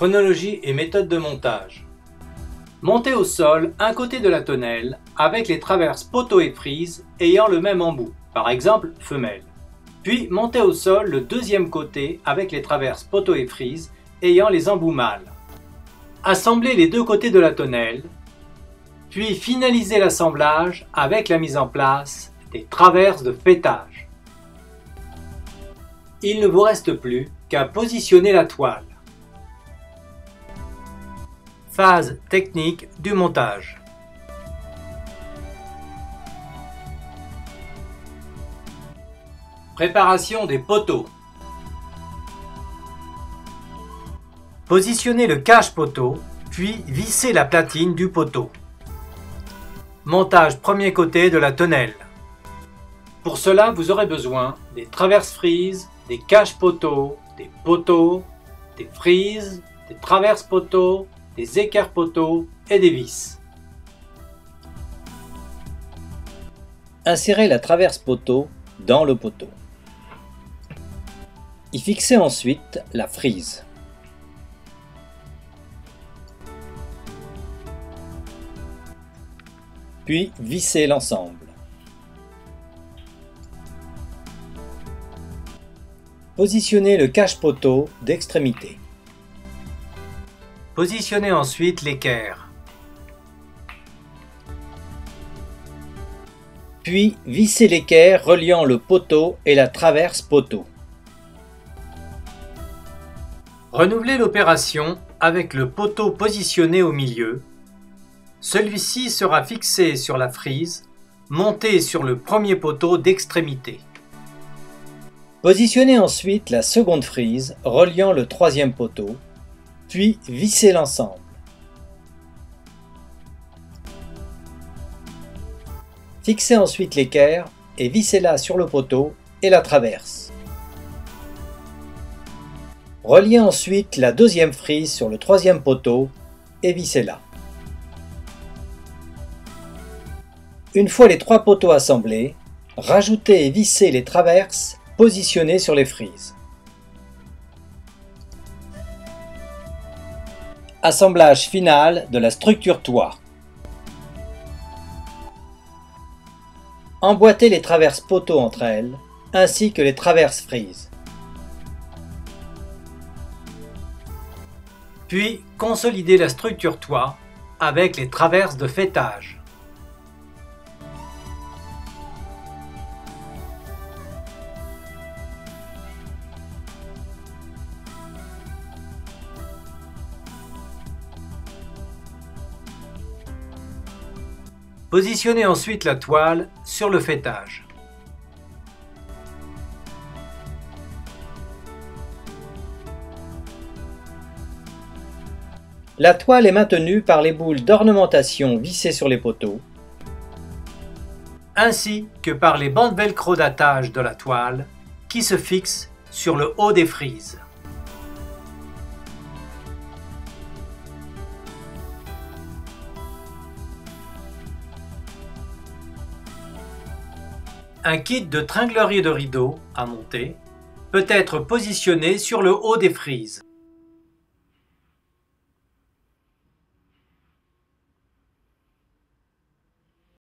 Chronologie et méthode de montage. Montez au sol un côté de la tonnelle avec les traverses poteau et frise ayant le même embout, par exemple femelle. Puis montez au sol le deuxième côté avec les traverses poteau et frise ayant les embouts mâles. Assemblez les deux côtés de la tonnelle, puis finalisez l'assemblage avec la mise en place des traverses de faîtage. Il ne vous reste plus qu'à positionner la toile. Phase technique du montage. Préparation des poteaux. Positionnez le cache-poteau, puis vissez la platine du poteau. Montage premier côté de la tonnelle. Pour cela, vous aurez besoin des traverses frises, des cache-poteaux, des frises, des traverses poteaux, des équerres poteaux et des vis. Insérez la traverse poteau dans le poteau. Y fixez ensuite la frise. Puis vissez l'ensemble. Positionnez le cache-poteau d'extrémité. Positionnez ensuite l'équerre. Puis vissez l'équerre reliant le poteau et la traverse poteau. Renouvelez l'opération avec le poteau positionné au milieu. Celui-ci sera fixé sur la frise, monté sur le premier poteau d'extrémité. Positionnez ensuite la seconde frise reliant le troisième poteau, puis vissez l'ensemble. Fixez ensuite l'équerre et vissez-la sur le poteau et la traverse. Reliez ensuite la deuxième frise sur le troisième poteau et vissez-la. Une fois les trois poteaux assemblés, rajoutez et vissez les traverses positionnées sur les frises. Assemblage final de la structure toit. Emboîtez les traverses poteaux entre elles, ainsi que les traverses frises. Puis consolidez la structure toit avec les traverses de faîtage. Positionnez ensuite la toile sur le faîtage. La toile est maintenue par les boules d'ornementation vissées sur les poteaux, ainsi que par les bandes velcro d'attache de la toile qui se fixent sur le haut des frises. Un kit de tringlerie de rideau à monter peut être positionné sur le haut des frises.